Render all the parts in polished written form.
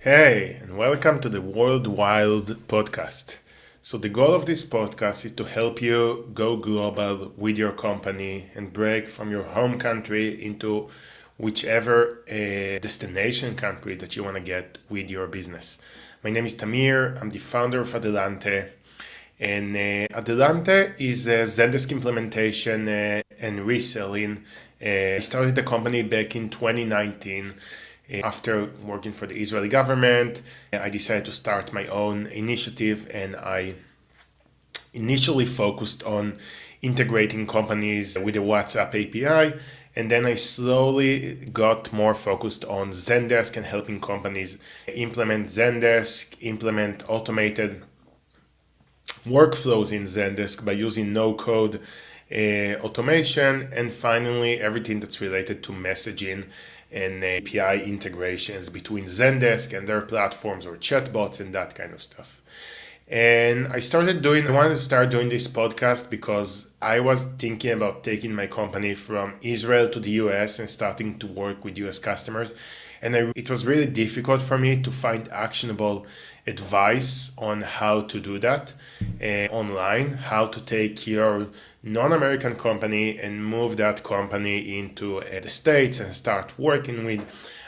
Hey, and welcome to the World Wild podcast. So, the goal of this podcast is to help you go global with your company and break from your home country into whichever destination country that you want to get with your business. My name is Tamir, I'm the founder of Adelante. And Adelante is a Zendesk implementation and reselling. I started the company back in 2019. After working for the Israeli government, I decided to start my own initiative, and I initially focused on integrating companies with the WhatsApp API, and then I slowly got more focused on Zendesk and helping companies implement Zendesk, implement automated workflows in Zendesk by using no-code automation, and finally everything that's related to messaging and API integrations between Zendesk and their platforms or chatbots and that kind of stuff. And I wanted to start doing this podcast because I was thinking about taking my company from Israel to the US and starting to work with US customers. And it was really difficult for me to find actionable advice on how to do that online, how to take your non-American company and move that company into the States and start working with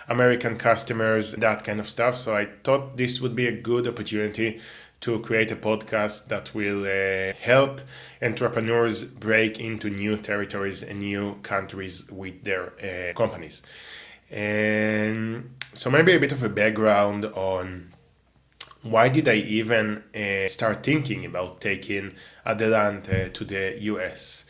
American customers, that kind of stuff. So I thought this would be a good opportunity to create a podcast that will help entrepreneurs break into new territories and new countries with their companies. And so maybe a bit of a background on why did I even start thinking about taking Adelante to the US?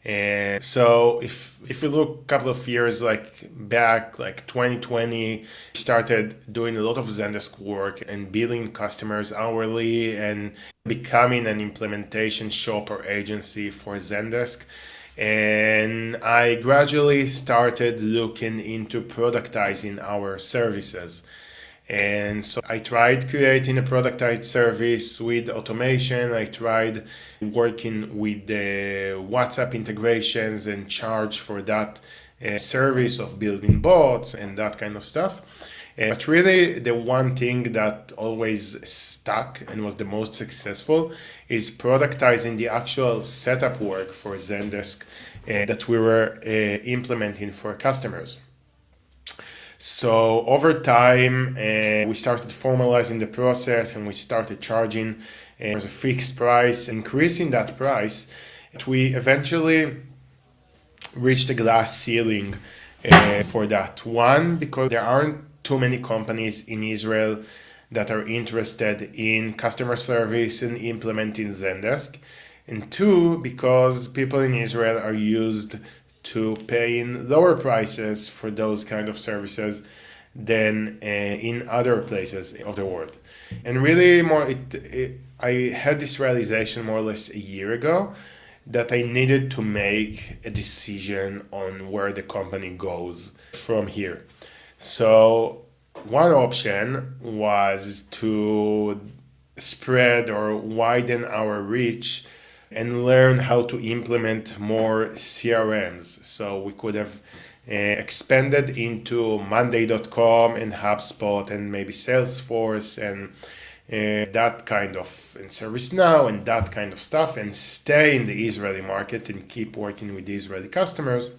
And so if we look a couple of years back, like 2020, started doing a lot of Zendesk work and billing customers hourly and becoming an implementation shop or agency for Zendesk. And I gradually started looking into productizing our services. And so I tried creating a productized service with automation. I tried working with the WhatsApp integrations and charge for that service of building bots and that kind of stuff. But really, the one thing that always stuck and was the most successful is productizing the actual setup work for Zendesk that we were implementing for customers. So over time, we started formalizing the process and we started charging as a fixed price, increasing that price. We eventually reached a glass ceiling for that. One, because there aren't too many companies in Israel that are interested in customer service and implementing Zendesk. And two, because people in Israel are used to paying lower prices for those kind of services than in other places of the world. And really, I had this realization more or less a year ago that I needed to make a decision on where the company goes from here. So one option was to spread or widen our reach and learn how to implement more CRMs. So we could have expanded into Monday.com and HubSpot and maybe Salesforce and that kind of, and ServiceNow and that kind of stuff, and stay in the Israeli market and keep working with the Israeli customers.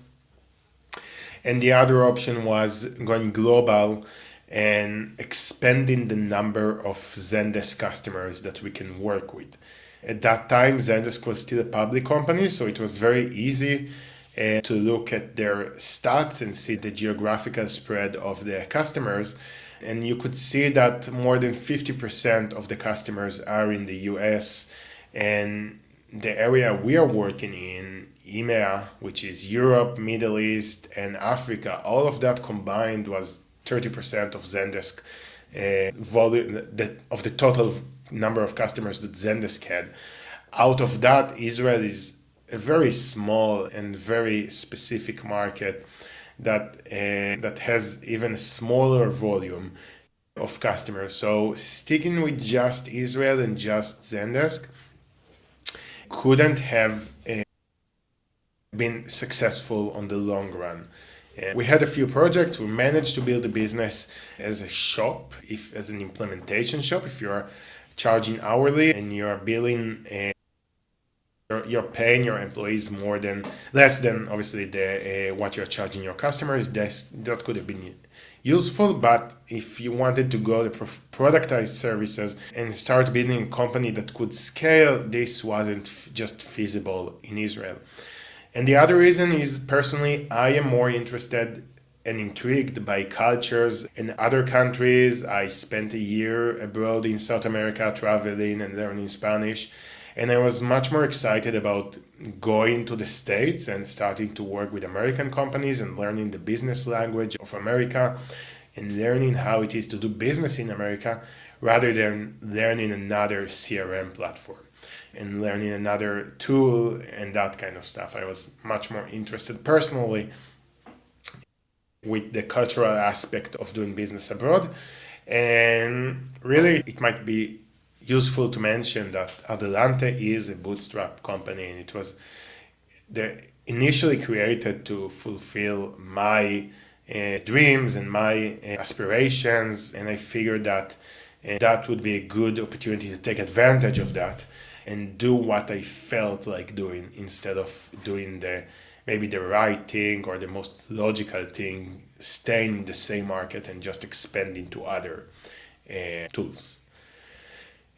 And the other option was going global and expanding the number of Zendesk customers that we can work with. At that time, Zendesk was still a public company, so it was very easy to look at their stats and see the geographical spread of the customers. And you could see that more than 50% of the customers are in the US, and the area we are working in, EMEA, which is Europe, Middle East, and Africa, all of that combined was 30% of Zendesk volume, of the total number of customers that Zendesk had. Out of that, Israel is a very small and very specific market that has even a smaller volume of customers. So sticking with just Israel and just Zendesk couldn't have been successful on the long run. We had a few projects. We managed to build a business as a shop, if as an implementation shop. If you are charging hourly and you are billing, you're paying your employees more than less than obviously the what you're charging your customers. That could have been useful, but if you wanted to go to productized services and start building a company that could scale, this wasn't just feasible in Israel. And the other reason is personally, I am more interested and intrigued by cultures in other countries. I spent a year abroad in South America traveling and learning Spanish. And I was much more excited about going to the States and starting to work with American companies and learning the business language of America and learning how it is to do business in America rather than learning another CRM platform and learning another tool and that kind of stuff. I was much more interested personally with the cultural aspect of doing business abroad. And really, it might be useful to mention that Adelante is a bootstrap company, and it was initially created to fulfill my dreams and my aspirations, and I figured that that would be a good opportunity to take advantage of that and do what I felt like doing instead of doing maybe the right thing or the most logical thing, staying in the same market and just expanding to other tools.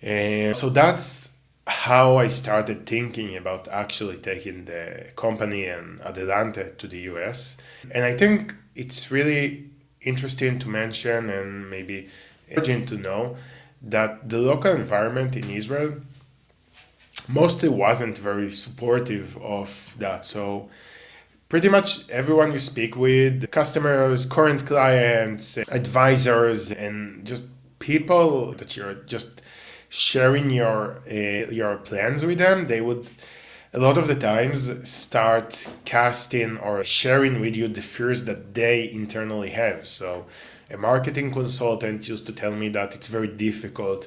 And so that's how I started thinking about actually taking the company and Adelante to the US. And I think it's really interesting to mention and maybe urgent to know that the local environment in Israel mostly wasn't very supportive of that. So pretty much everyone you speak with, customers, current clients, advisors, and just people that you're just sharing your plans with them, they would a lot of the times start casting or sharing with you the fears that they internally have. So a marketing consultant used to tell me that it's very difficult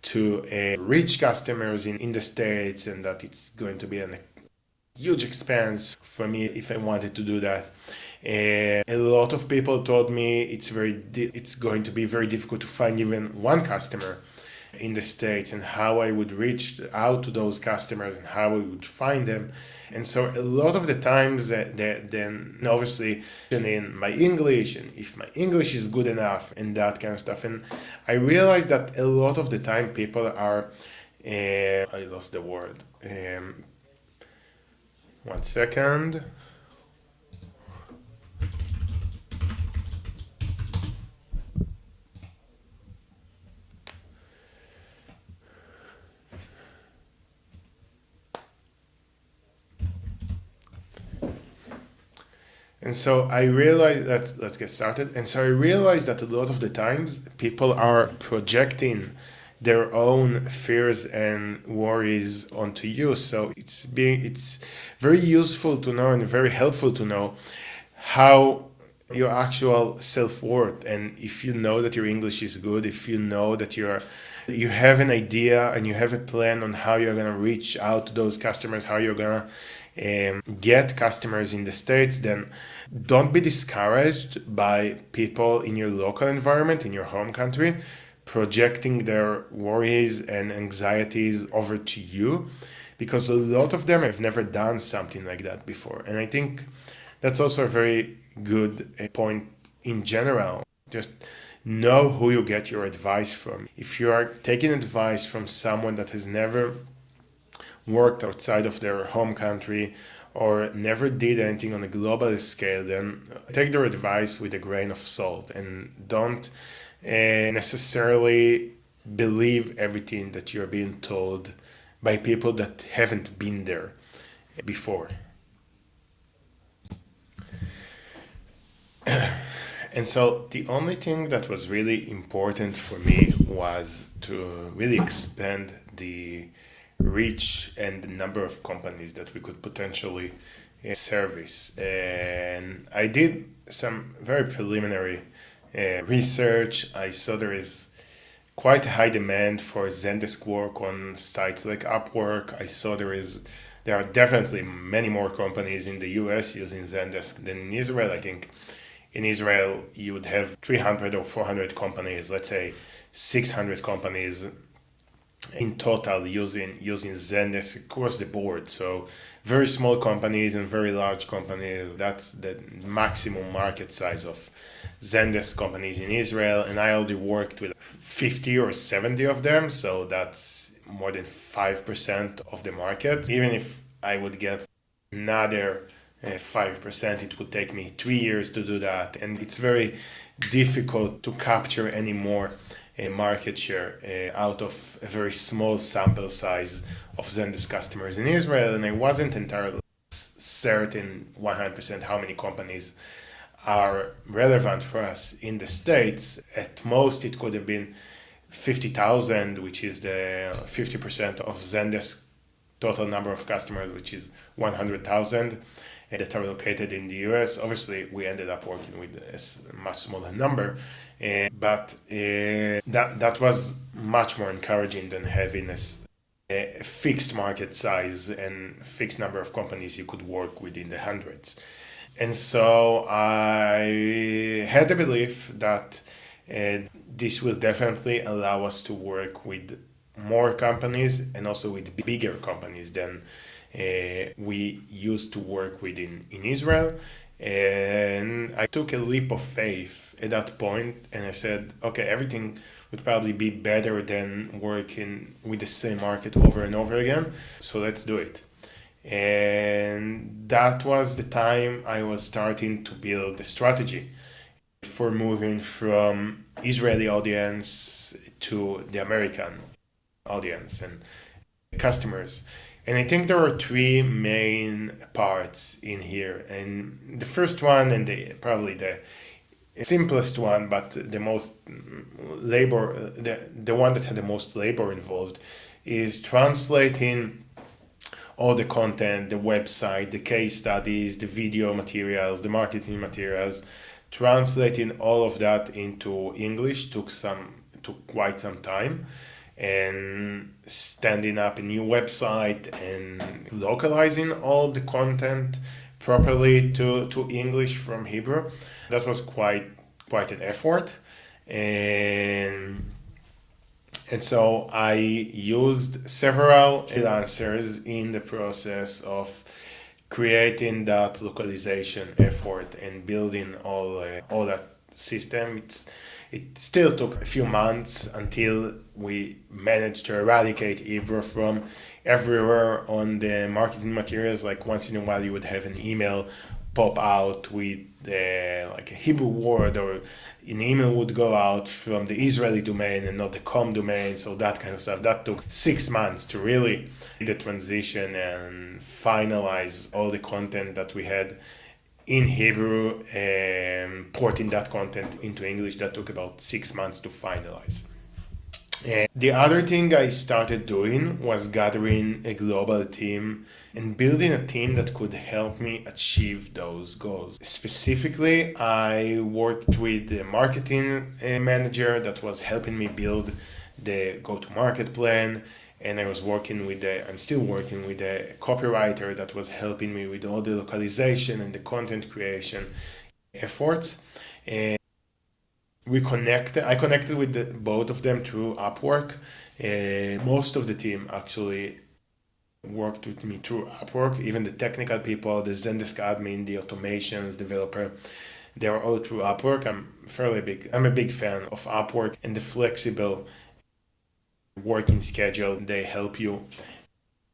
to reach customers in the States and that it's going to be a huge expense for me if I wanted to do that. And a lot of people told me it's going to be very difficult to find even one customer in the States and how I would reach out to those customers and how I would find them. And so a lot of the times then obviously in my English and if my English is good enough and that kind of stuff. And I realized that a lot of the time people are, I lost the word. 1 second. And so I realized let's get started. And so I realized that a lot of the times people are projecting their own fears and worries onto you. So it's very useful to know and very helpful to know how your actual self-worth, and if you know that your English is good, if you know that you have an idea and you have a plan on how you're going to reach out to those customers, how you're going to get customers in the States, then don't be discouraged by people in your local environment, in your home country, projecting their worries and anxieties over to you, because a lot of them have never done something like that before. And I think that's also a very good point in general. Just know who you get your advice from. If you are taking advice from someone that has never worked outside of their home country or never did anything on a global scale, then take their advice with a grain of salt and don't necessarily believe everything that you're being told by people that haven't been there before. And so the only thing that was really important for me was to really expand the reach and the number of companies that we could potentially service. And I did some very preliminary research. I saw there is quite a high demand for Zendesk work on sites like Upwork. I saw there are definitely many more companies in the US using Zendesk than in Israel. I think In Israel, you would have 300 or 400 companies, let's say 600 companies in total using Zendesk across the board. So very small companies and very large companies. That's the maximum market size of Zendesk companies in Israel. And I already worked with 50 or 70 of them. So that's more than 5% of the market. Even if I would get another 5%, it would take me 3 years to do that. And it's very difficult to capture any more market share out of a very small sample size of Zendesk customers in Israel. And I wasn't entirely certain 100% how many companies are relevant for us in the States. At most, it could have been 50,000, which is the 50% of Zendesk total number of customers, which is 100,000 that are located in the US. Obviously, we ended up working with a much smaller number, but that was much more encouraging than having a fixed market size and fixed number of companies you could work with in the hundreds. And so I had the belief that this will definitely allow us to work with more companies and also with bigger companies than we used to work with in Israel. And I took a leap of faith at that point and I said, okay, everything would probably be better than working with the same market over and over again. So let's do it. And that was the time I was starting to build a strategy for moving from Israeli audience to the American audience and customers. And I think there are three main parts in here. And the first one, and probably the simplest one, but the most labor, the one that had the most labor involved, is translating all the content, the website, the case studies, the video materials, the marketing materials, translating all of that into English took quite some time. And standing up a new website and localizing all the content properly to English from Hebrew, that was quite an effort. And so I used several freelancers in the process of creating that localization effort and building all that system. It still took a few months until we managed to eradicate Hebrew from everywhere on the marketing materials. Like once in a while you would have an email pop out with like a Hebrew word, or an email would go out from the Israeli domain and not the com domain. So that kind of stuff. That took 6 months to really the transition and finalize all the content that we had in Hebrew and porting that content into English. That took about 6 months to finalize. And the other thing I started doing was gathering a global team and building a team that could help me achieve those goals. Specifically, I worked with a marketing manager that was helping me build the go-to-market plan. And I'm still working with a copywriter that was helping me with all the localization and the content creation efforts. And I connected with both of them through Upwork. Most of the team actually worked with me through Upwork, even the technical people, the Zendesk admin, the automations developer. They are all through Upwork. I'm a big fan of Upwork and the flexible working schedule they help you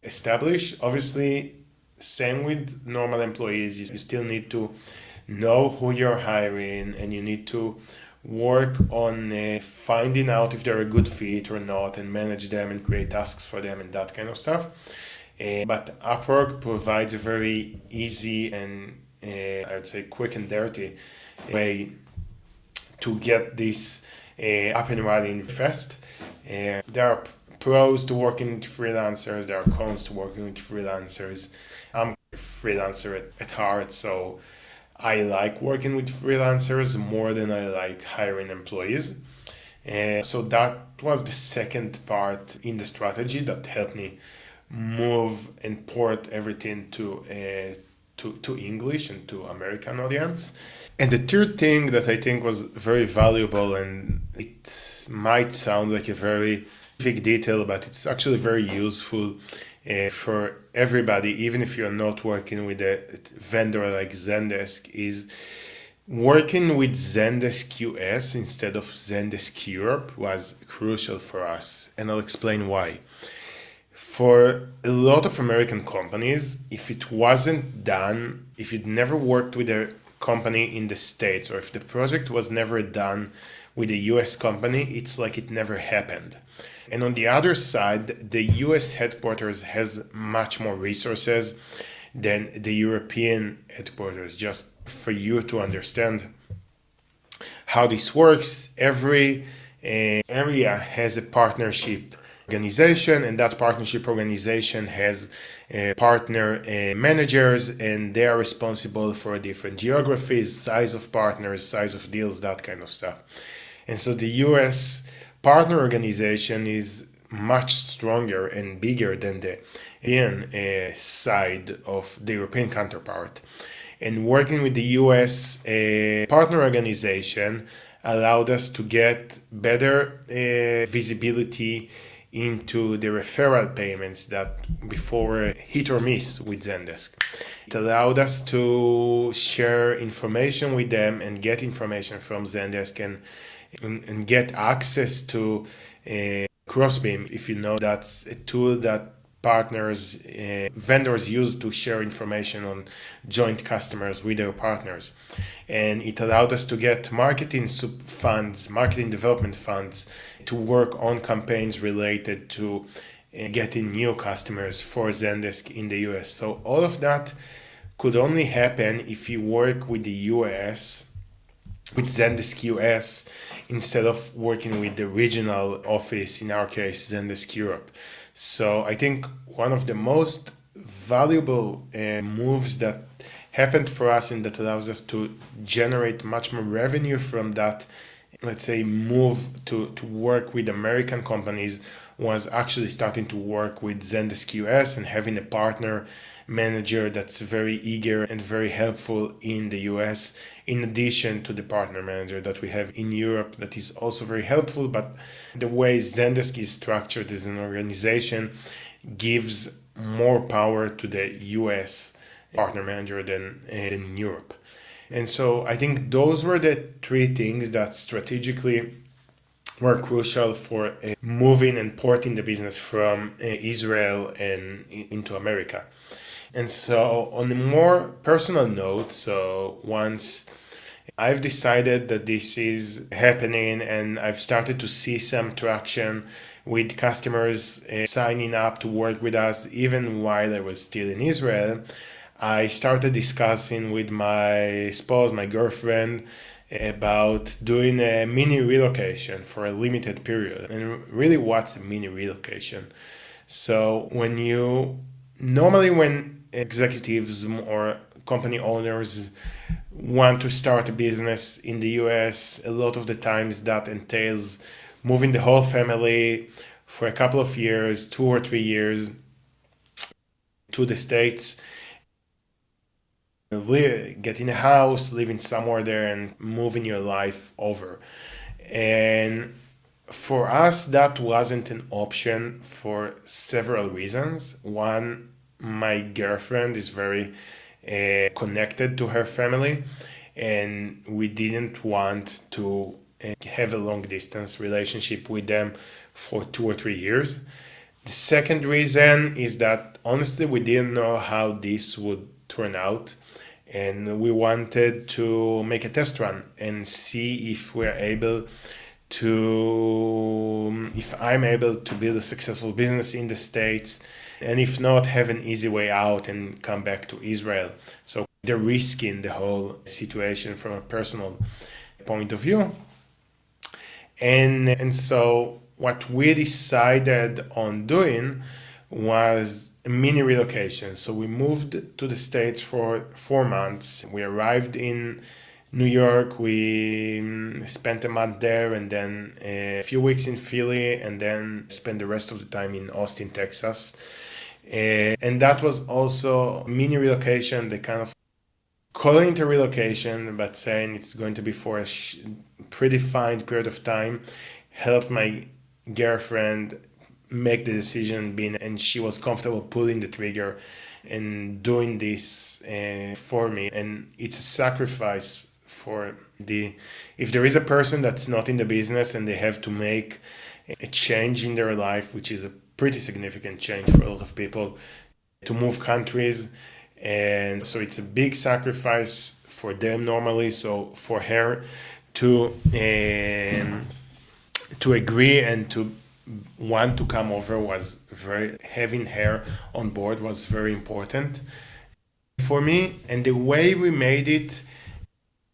establish. Obviously, same with normal employees. You still need to know who you're hiring and you need to work on finding out if they're a good fit or not and manage them and create tasks for them and that kind of stuff. But Upwork provides a very easy and I would say quick and dirty way to get this up and running fast. There are pros to working with freelancers, there are cons to working with freelancers. I'm a freelancer at heart, so I like working with freelancers more than I like hiring employees. So that was the second part in the strategy that helped me move and port everything to to English and to American audience. And the third thing that I think was very valuable, and it might sound like a very big detail, but it's actually very useful for everybody, even if you're not working with a vendor like Zendesk, is working with Zendesk US instead of Zendesk Europe was crucial for us, and I'll explain why. For a lot of American companies, if it wasn't done, if you'd never worked with a company in the States, or if the project was never done with a US company, it's like it never happened. And on the other side, the US headquarters has much more resources than the European headquarters. Just for you to understand how this works, every area has a partnership organization, and that partnership organization has partner managers, and they are responsible for different geographies, size of partners, size of deals, that kind of stuff. And so the US partner organization is much stronger and bigger than the European side of the European counterpart. And working with the US partner organization allowed us to get better visibility into the referral payments that before hit or miss with Zendesk. It allowed us to share information with them and get information from Zendesk, and get access to Crossbeam. If you know, that's a tool that partners, vendors use to share information on joint customers with their partners. And it allowed us to get marketing funds, marketing development funds, to work on campaigns related to getting new customers for Zendesk in the US. So all of that could only happen if you work with the US, with Zendesk US, instead of working with the regional office, in our case, Zendesk Europe. So I think one of the most valuable moves that happened for us, and that allows us to generate much more revenue from that, let's say, move to work with American companies, was actually starting to work with Zendesk US and having a partner manager that's very eager and very helpful in the US, in addition to the partner manager that we have in Europe that is also very helpful. But the way Zendesk is structured as an organization gives more power to the US partner manager than in Europe. And so I think those were the three things that strategically were crucial for moving and porting the business from Israel and into America. And so on a more personal note, so once I've decided that this is happening and I've started to see some traction with customers signing up to work with us, even while I was still in Israel, I started discussing with my spouse, my girlfriend, about doing a mini relocation for a limited period. And really, what's a mini relocation? So when executives or company owners want to start a business in the US, a lot of the times that entails moving the whole family for a couple of years, 2 or 3 years, to the States, getting a house, living somewhere there, and moving your life over. And for us, that wasn't an option for several reasons. One, my girlfriend is very connected to her family, and we didn't want to have a long distance relationship with them for 2 or 3 years. The second reason is that honestly, we didn't know how this would turn out, and we wanted to make a test run and see if I'm able to build a successful business in the States, and if not, have an easy way out and come back to Israel. So they're risking the whole situation from a personal point of view. And so what we decided on doing was a mini relocation. So we moved to the States for 4 months. We arrived in New York. We spent a month there, and then a few weeks in Philly, and then spent the rest of the time in Austin, Texas. And that was also mini relocation. They kind of calling it a relocation, but saying it's going to be for a predefined period of time, helped my girlfriend make the decision being, and she was comfortable pulling the trigger and doing this for me. And it's a sacrifice for the, if there is a person that's not in the business and they have to make a change in their life, which is a pretty significant change for a lot of people, to move countries. And so it's a big sacrifice for them normally. So for her to agree and to want to come over was very, having her on board was very important for me. And the way we made it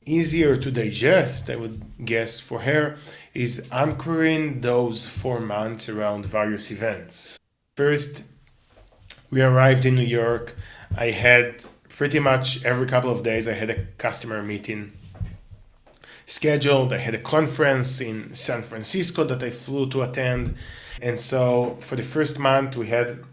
easier to digest, I would guess, for her, is anchoring those 4 months around various events. First, we arrived in New York. I had pretty much every couple of days I had a customer meeting scheduled. I had a conference in San Francisco that I flew to attend. And so for the first month we had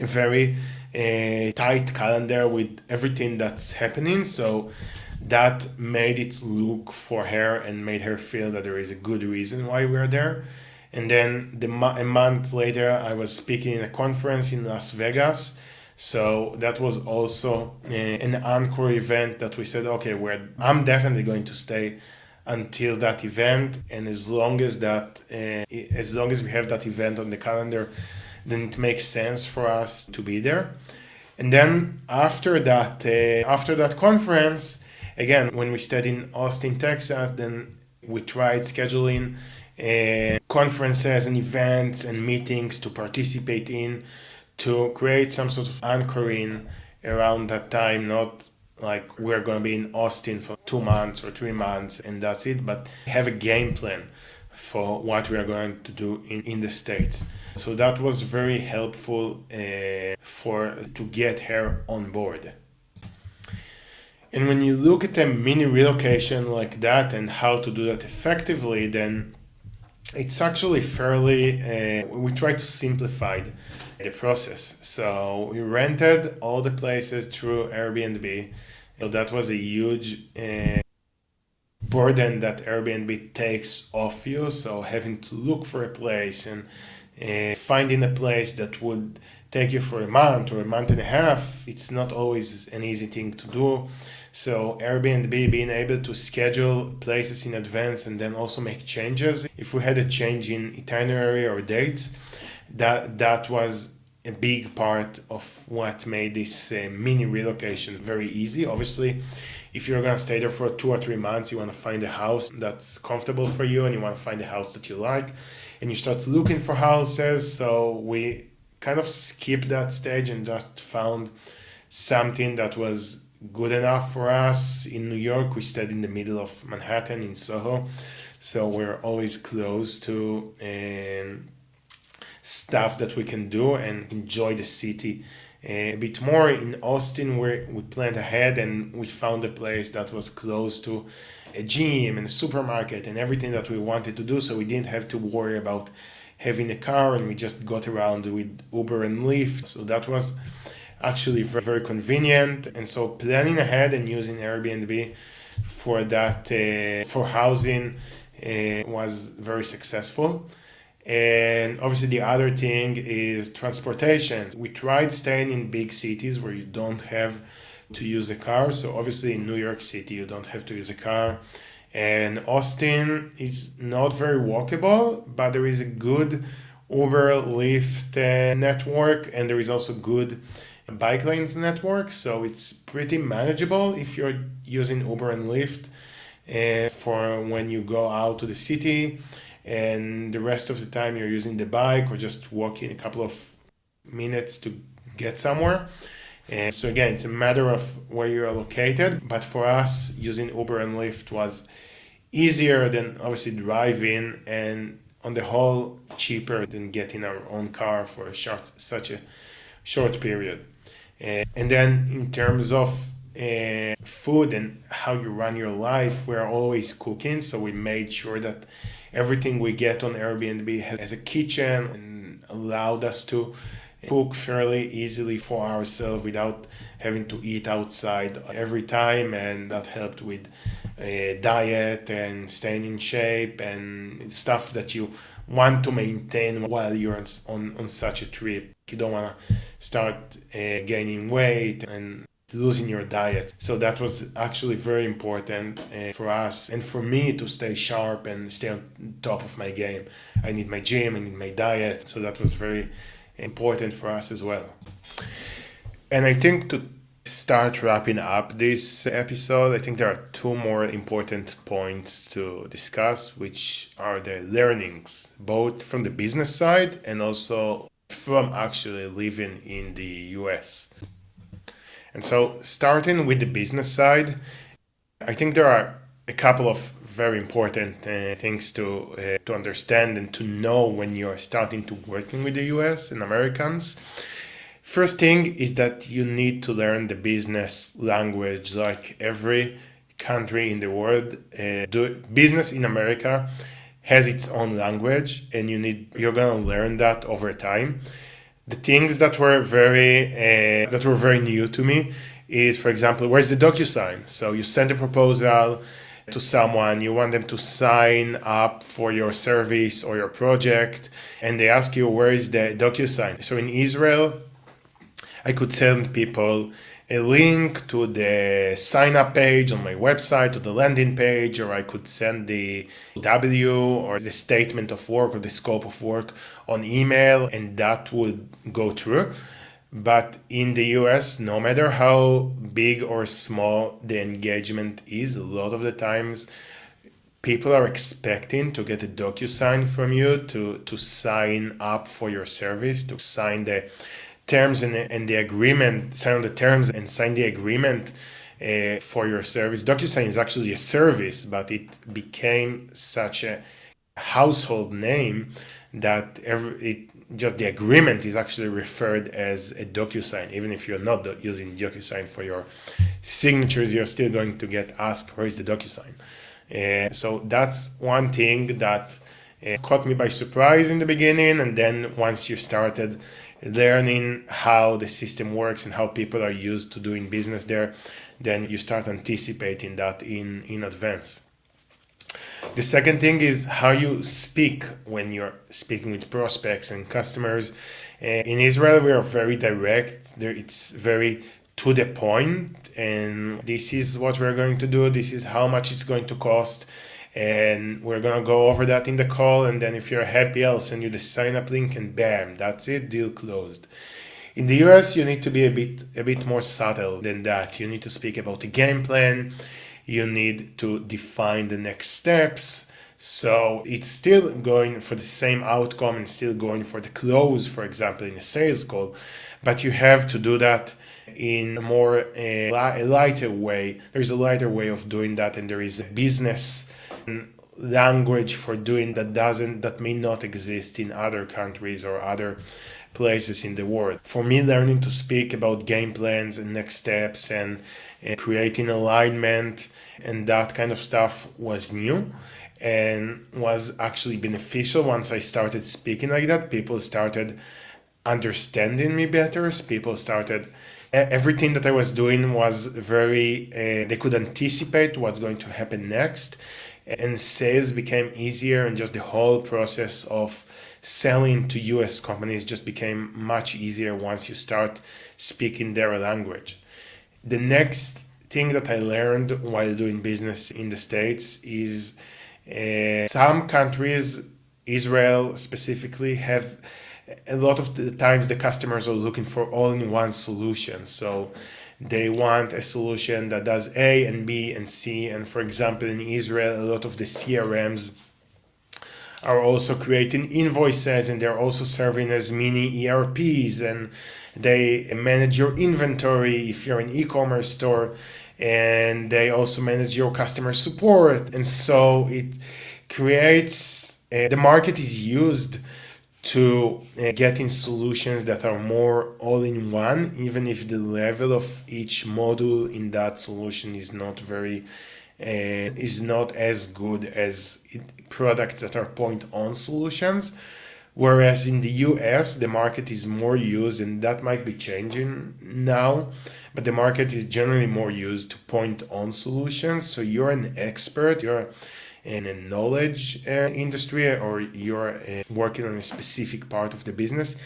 a very tight calendar with everything that's happening. So that made it look for her and made her feel that there is a good reason why we're there. And then a month later, I was speaking in a conference in Las Vegas. So that was also an encore event that we said, okay, I'm definitely going to stay until that event. And as long as we have that event on the calendar, then it makes sense for us to be there. And then after that conference, again, when we stayed in Austin, Texas, then we tried scheduling conferences and events and meetings to participate in, to create some sort of anchoring around that time, not like we're going to be in Austin for 2 months or 3 months and that's it, but have a game plan for what we are going to do in the States. So that was very helpful to get her on board. And when you look at a mini relocation like that and how to do that effectively, then it's actually fairly, we try to simplify the process. So we rented all the places through Airbnb. So that was a huge burden that Airbnb takes off you. So having to look for a place and finding a place that would take you for a month or a month and a half, it's not always an easy thing to do. So Airbnb being able to schedule places in advance and then also make changes. If we had a change in itinerary or dates, that was a big part of what made this mini relocation very easy. Obviously, if you're going to stay there for 2 or 3 months, you want to find a house that's comfortable for you and you want to find a house that you like. And you start looking for houses. So we kind of skipped that stage and just found something that was good enough for us. In New York, we stayed in the middle of Manhattan in Soho. So we're always close to stuff that we can do and enjoy the city a bit more. In Austin, we planned ahead and we found a place that was close to a gym and a supermarket and everything that we wanted to do. So we didn't have to worry about having a car and we just got around with Uber and Lyft. So that was actually very, very convenient. And so planning ahead and using Airbnb for that, for housing was very successful. And obviously the other thing is transportation. We tried staying in big cities where you don't have to use a car. So obviously in New York City, you don't have to use a car. And Austin is not very walkable, but there is a good Uber, Lyft network, and there is also good bike lanes network. So it's pretty manageable if you're using Uber and Lyft for when you go out to the city. And the rest of the time you're using the bike or just walking a couple of minutes to get somewhere. And so again, it's a matter of where you are located. But for us, using Uber and Lyft was easier than obviously driving, and on the whole, cheaper than getting our own car for such a short period. And then in terms of food and how you run your life, we're always cooking. So we made sure that everything we get on Airbnb has a kitchen and allowed us to cook fairly easily for ourselves without having to eat outside every time, and that helped with diet and staying in shape and stuff that you want to maintain while you're on such a trip. You don't want to start gaining weight and losing your diet. So that was actually very important for us and for me to stay sharp and stay on top of my game. I need my gym, I need my diet. So that was very important for us as well. And I think to start wrapping up this episode, I think there are two more important points to discuss, which are the learnings, both from the business side and also from actually living in the US. And so, starting with the business side, I think there are a couple of very important things to understand and to know when you're starting to working with the US and Americans. First thing is that you need to learn the business language. Like every country in the world, business in America has its own language, and you're gonna learn that over time. The things that were very new to me is, for example, where's the DocuSign? So you send a proposal to someone, you want them to sign up for your service or your project, and they ask you where is the DocuSign. So in Israel, I could send people a link to the sign up page on my website, to the landing page, or I could send the W or the statement of work or the scope of work on email, and that would go through. But in the US, no matter how big or small the engagement is, a lot of the times people are expecting to get a DocuSign from you to sign up for your service, to sign the terms and the agreement, sign the terms and sign the agreement for your service. DocuSign is actually a service, but it became such a household name that just the agreement is actually referred as a DocuSign. Even if you're not using DocuSign for your signatures, you're still going to get asked where is the DocuSign. So that's one thing that caught me by surprise in the beginning, and then once you started learning how the system works and how people are used to doing business there, then you start anticipating that in advance. The second thing is how you speak when you're speaking with prospects and customers. In Israel, we are very direct. It's very to the point, and this is what we're going to do. This is how much it's going to cost, and we're gonna go over that in the call. And then if you're happy, I'll send you the sign up link, and bam, that's it, deal closed. In the US, you need to be a bit more subtle than that. You need to speak about the game plan. You need to define the next steps. So it's still going for the same outcome and still going for the close, for example, in a sales call, but you have to do that in a more a lighter way. There's a lighter way of doing that, and there is a business language for doing that may not exist in other countries or other places in the world. For me, learning to speak about game plans and next steps and creating alignment and that kind of stuff was new and was actually beneficial. Once I started speaking like that, people started understanding me better. People started everything that I was doing was very they could anticipate what's going to happen next, and sales became easier, and just the whole process of selling to US companies just became much easier once you start speaking their language. The next thing that I learned while doing business in the States is some countries, Israel specifically, have a lot of the times the customers are looking for all-in-one solutions. So they want a solution that does A and B and C. And for example, in Israel, a lot of the CRMs are also creating invoices, and they're also serving as mini ERPs, and they manage your inventory if you're an e-commerce store, and they also manage your customer support. And so it creates the market is used to getting solutions that are more all-in-one, even if the level of each module in that solution is not as good as products that are point-on solutions, Whereas in the US, the market is more used, and that might be changing now, but the market is generally more used to point on solutions. So you're an expert, you're in a knowledge industry, or you're working on a specific part of the business.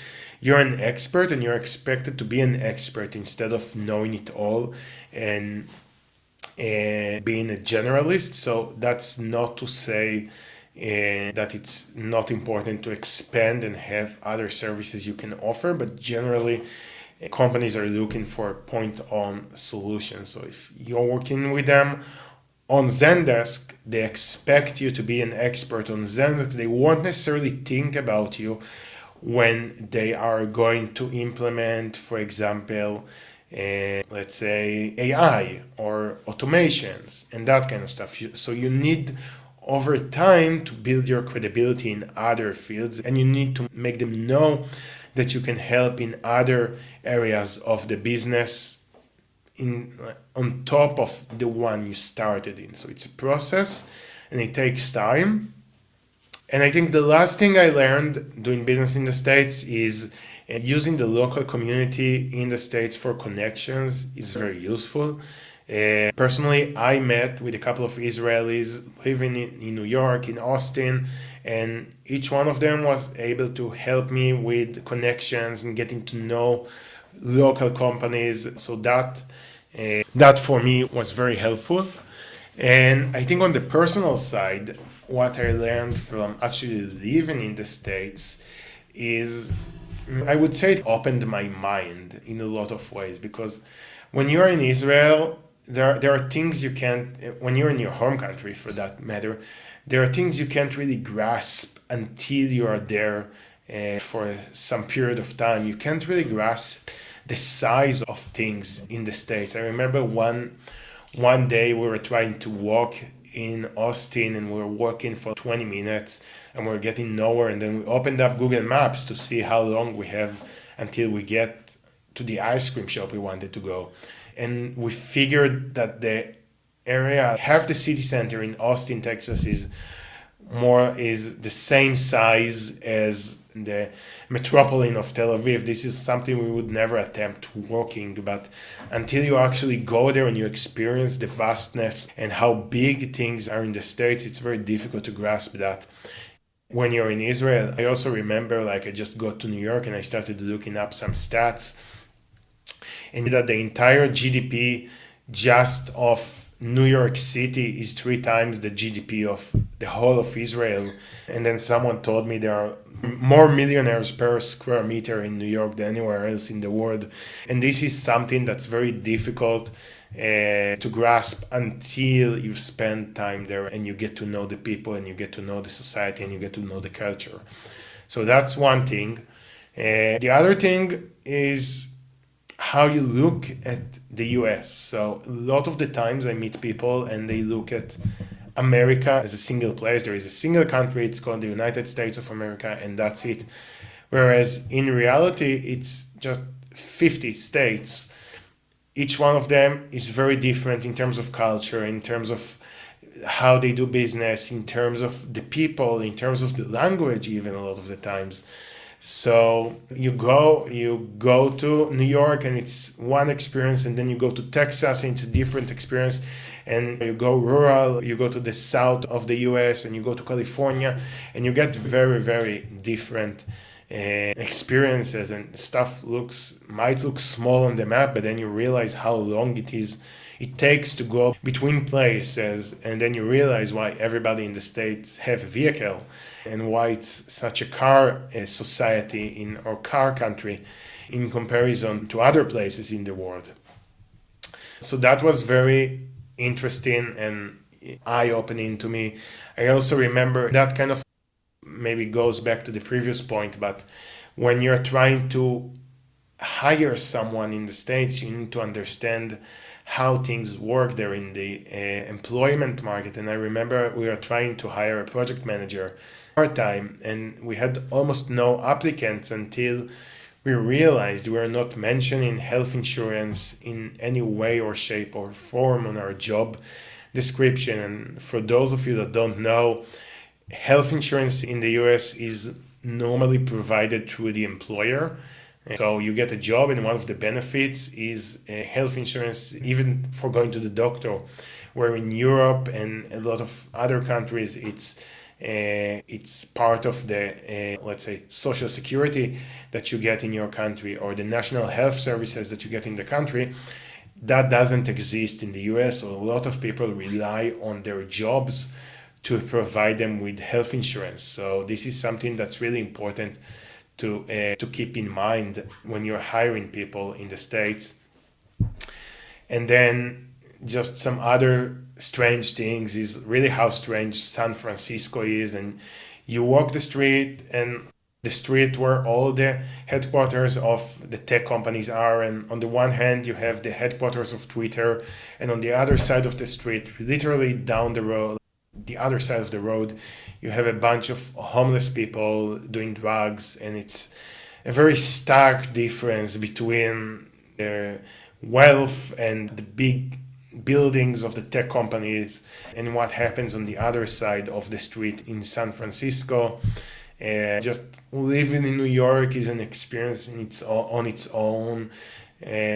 You're an expert and you're expected to be an expert instead of knowing it all and being a generalist. So that's not to say that it's not important to expand and have other services you can offer, but generally companies are looking for point-on solutions. So if you're working with them on Zendesk, they expect you to be an expert on Zendesk. They won't necessarily think about you when they are going to implement, for example, let's say AI or automations and that kind of stuff. So you need over time to build your credibility in other fields, and you need to make them know that you can help in other areas of the business in on top of the one you started in. So it's a process and it takes time. And I think the last thing I learned doing business in the States is using the local community in the States for connections is very useful. Personally, I met with a couple of Israelis living in New York, in Austin, and each one of them was able to help me with connections and getting to know local companies. So that for me was very helpful. And I think on the personal side, what I learned from actually living in the States is, I would say it opened my mind in a lot of ways, because when you're in Israel, there are things you can't, when you're in your home country for that matter, there are things you can't really grasp until you are there for some period of time. You can't really grasp the size of things in the States. I remember one day we were trying to walk in Austin and we were walking for 20 minutes and we were getting nowhere, and then we opened up Google Maps to see how long we have until we get to the ice cream shop we wanted to go. And we figured that the area, half the city center in Austin, Texas is the same size as the metropolitan of Tel Aviv. This is something we would never attempt walking, but until you actually go there and you experience the vastness and how big things are in the States, it's very difficult to grasp that. When you're in Israel, I also remember, like, I just got to New York and I started looking up some stats, and that the entire GDP just of New York City is 3 times the GDP of the whole of Israel. And then someone told me there are more millionaires per square meter in New York than anywhere else in the world. And this is something that's very difficult to grasp until you spend time there and you get to know the people and you get to know the society and you get to know the culture. So that's one thing. The other thing is how you look at the US. So a lot of the times I meet people and they look at America as a single place. There is a single country, it's called the United States of America, and that's it. Whereas in reality, it's just 50 states. Each one of them is very different in terms of culture, in terms of how they do business, in terms of the people, in terms of the language, even a lot of the times. So you go to New York and it's one experience, and then you go to Texas and it's a different experience, and you go rural, you go to the south of the US and you go to California, and you get very, very different experiences, and stuff might look small on the map, but then you realize how long it takes to go between places, and then you realize why everybody in the States have a vehicle and why it's such a car society in our car country in comparison to other places in the world. So that was very interesting and eye-opening to me. I also remember that kind of maybe goes back to the previous point, but when you're trying to hire someone in the States, you need to understand how things work there in the employment market. And I remember we were trying to hire a project manager part-time, and we had almost no applicants until we realized we were not mentioning health insurance in any way or shape or form on our job description. And for those of you that don't know, health insurance in the US is normally provided through the employer. So you get a job, and one of the benefits is health insurance, even for going to the doctor. Where in Europe and a lot of other countries, it's part of the let's say social security that you get in your country, or the national health services that you get in the country. That doesn't exist in the US, so a lot of people rely on their jobs to provide them with health insurance. So this is something that's really important to keep in mind when you're hiring people in the States. And then just some other strange things is really how strange San Francisco is. And you walk the street, and the street where all the headquarters of the tech companies are, and on the one hand you have the headquarters of Twitter, and on the other side of the street, literally down the road, the other side of the road, you have a bunch of homeless people doing drugs. And it's a very stark difference between the wealth and the big buildings of the tech companies and what happens on the other side of the street in San Francisco. Just living in New York is an experience on its own.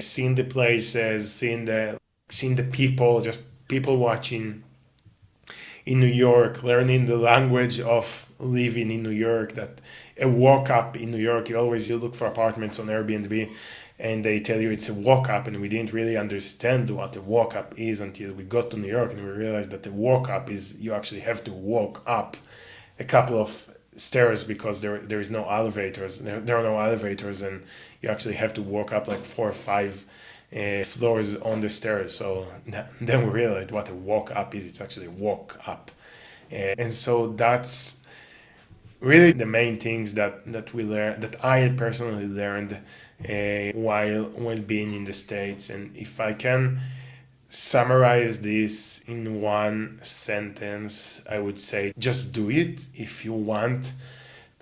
Seeing the places, seeing the people, just people watching in New York, learning the language of living in New York. That a walk up in New York, you look for apartments on Airbnb, and they tell you it's a walk up, and we didn't really understand what a walk up is until we got to New York, and we realized that the walk up is you actually have to walk up a couple of stairs, because there is no elevators. There are no elevators, and you actually have to walk up like 4 or 5 floors on the stairs. So then we realized what a walk up is. It's actually a walk up. And so that's really the main things that we learn, that I personally learned while being in the States. And if I can summarize this in one sentence, I would say just do it if you want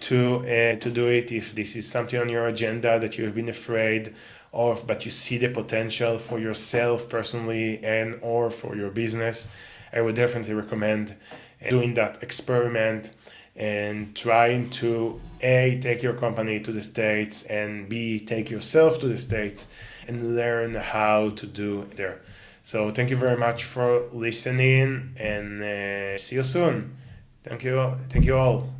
to do it. If this is something on your agenda that you have been afraid of, but you see the potential for yourself personally and or for your business, I would definitely recommend doing that experiment and trying to A, take your company to the States, and B, take yourself to the States and learn how to do it there. So thank you very much for listening, and see you soon. Thank you all.